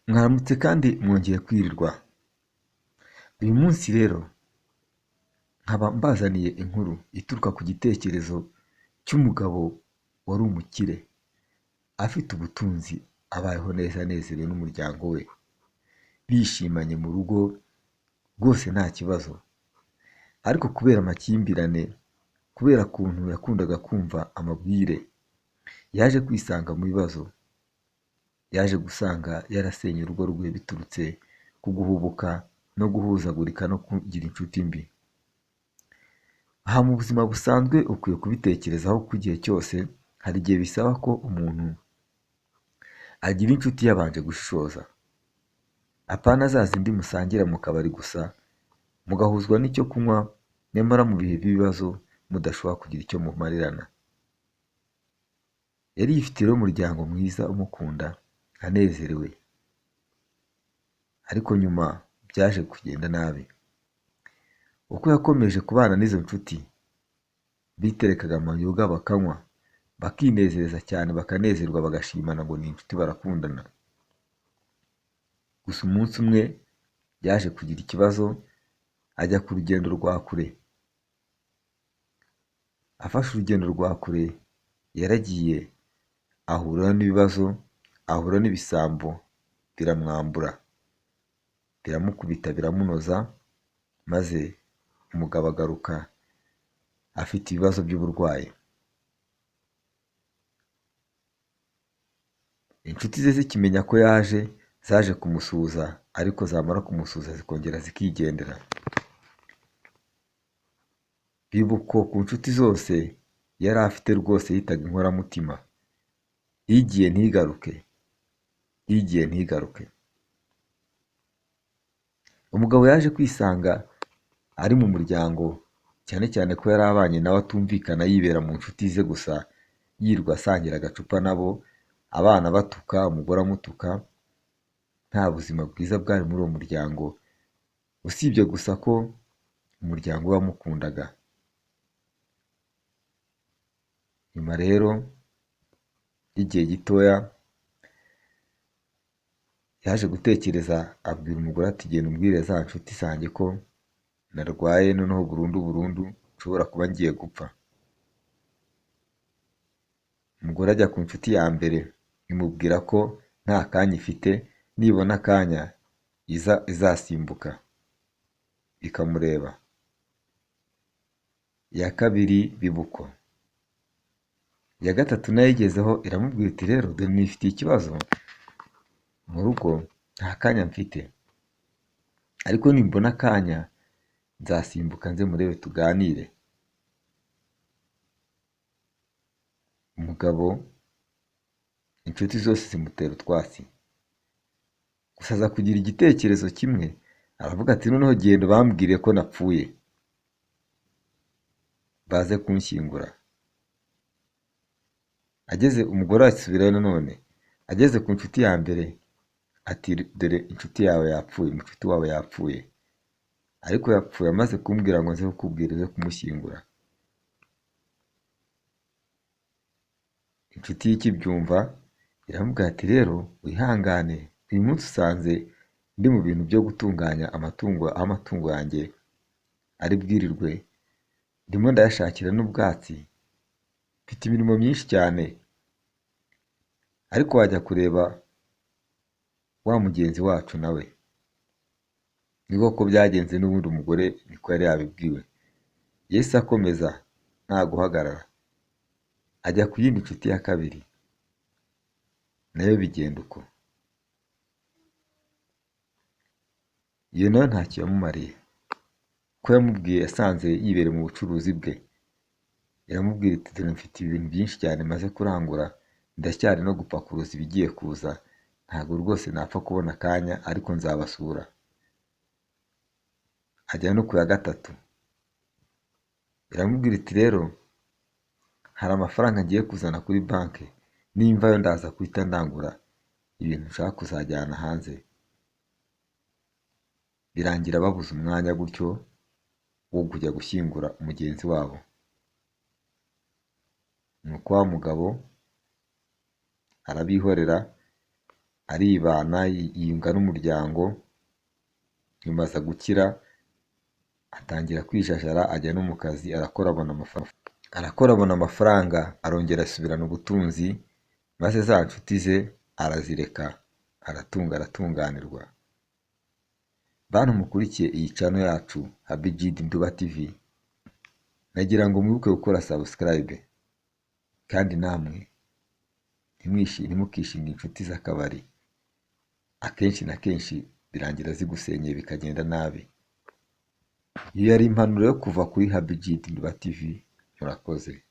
Mwaramutse kandi mwongeye kwirirwa. Uyu munsi rero nkaba mbazaniye inkuru ituruka ku gitekerezo cy'umugabo wari umukire, afite ubutunzi, abayeho neza anezerewe n'umuryango we, bishimanye mu rugo rwose nta kibazo. Ariko kubera amakimbirane, kubera ukuntu yakundaga kumva amabwire, yaje kwisanga mu bibazo. Yaje gusanga yarasenye urugo rwe biturutse ku guhubuka no guhuzagurika no kugira inshuti mbi. Aha mu buzima busanzwe ukwiye kubitekerezaho ku gihe cyose, hari igihe bisaba ko umuntu agira inshuti yabanje gushishoza. Apana za zindi musangira mu kabari gusa, mugahuzwa n'icyo kunywa, nyamara mu bihe by'ibibazo mudashobora kugira icyo mumarirana. Yari yifitiye rero umuryango mwiza umukunda, anezerewe. Ariko nyuma byaje kugenda nabi. Uko yakomeje kubana n'izo nshuti, biterekaga amayoga bakanywa, bakinezeza cyane, bakanezerwa, bagashimana ngo ni inshuti barakundana. Gusa umunsi umwe yaje kugira ikibazo, ajya ku rugendo rwa kure. Afashe urugendo rwa kure, yaragiye ahura n'ibibazo, ahura n'ibisambo, biramwambura, biramukubita, biramunoza, maze umugabo agaruka afite ibibazo by'uburwayi. Inshuti ze zikimenya ko yaje, zaje kumusuhuza, ariko zamara kumusuhuza zikongera zikigendera. Bibuka ku nshuti zose yari afite rwose yitaga inkoramutima. Igiye ntigaruke, igiye ntigaruke. Umugabo yaje kwisanga ari mu muryango, cyane cyane ko yari abanye nawe atumvikana, yibera mu nshuti ze gusa, yirirwa asangira agacupa nabo, abana batuka, umugore amutuka. Nta buzima bwiza bwari muri uwo muryango, usibye gusa ko umuryango we wamukundaga. Nyuma rero y'igihe gitoya, yaje gutekereza, abwira umugore ati genda umbwire za nshuti zanjye ko narwaye, noneho burundu nshobora kuba ngiye gupfa. Umugore ajya ku nshuti ya mbere, imubwira ko nta kanya ifite, nibona akanya izasimbuka ikamureba. Iya kabiri bibuko. Iya gatatu nayo igezeho iramubwira iti rero dore nifitiye ikibazo mu rugo, nta kanya mfite, ariko nimbona akanya nzasimbuka nze murebe tuganire. Umugabo inshuti zose zimutera utwatsi, gusa aza kugira igitekerezo kimwe, aravuga ati noneho genda bambwire ko napfuye, baze kunshyingura. Umugore asubirayo nanone, ageze ku nshuti ya mbere ati dore inshuti yawe yapfuye, inshuti wawe yapfuye, ariko yapfuye amaze kumbwira ngo nze kukubwira uze kumushyingura. Inshuti ye ikibyumva iramubwira ati rero wihangane, uyu munsi usanze ndi mu bintu byo gutunganya amatungo, aho amatungo yanjye ari bwirirwe, ndimo ndayashakira n'ubwatsi, mfite imirimo myinshi cyane. Ariko wajya kureba wa mugenzi wacu nawe, ni koko byagenze, n'ubundi umugore niko yari yabibwiwe. Yesu akomeza nta guhagarara, ajya ku yindi nshuti ya kabiri, nayo bigenda uko. Iyo nayo ntacyo yamumariye, ko yamubwiye, yasanze yibereye mu bucuruzi bwe. Iramubwira iti dore mfite ibintu byinshi cyane maze kurangura, ndacyari no gupakuruza ibigiye kuza, ntabwo rwose napfa kubona akanya, ariko nzabasura. Ajya no ku ya gatatu, iramubwira iti rero hari amafaranga ngiye kuzana kuri banki, nimvayo ndaza guhita ndangura ibintu nshaka kuzajyana hanze. Birangira babuze umwanya gutyo wo kujya gushyingura umugenzi wabo. Nuko wa mugabo arabihorera, aribana yiyunga n'umuryango, nyuma aza gukira atangira kwijajara ajya no mu kazi arakora abona amafaranga arongera asubirana ubutunzi, maze za nshuti ze arazireka aratunganirwa. Bantu mukurikiye iyi channel yacu Habigid Nduba TV, nagira ngo mwibuke gukora subscribe, kandi namwe ntimukishinge inshuti z'akabari, akenshi na kenshi birangira zigusenyeye bikagenda nabi. Iyo yari impanuro yo kuva kuri Habigid Nduba TV. Murakoze.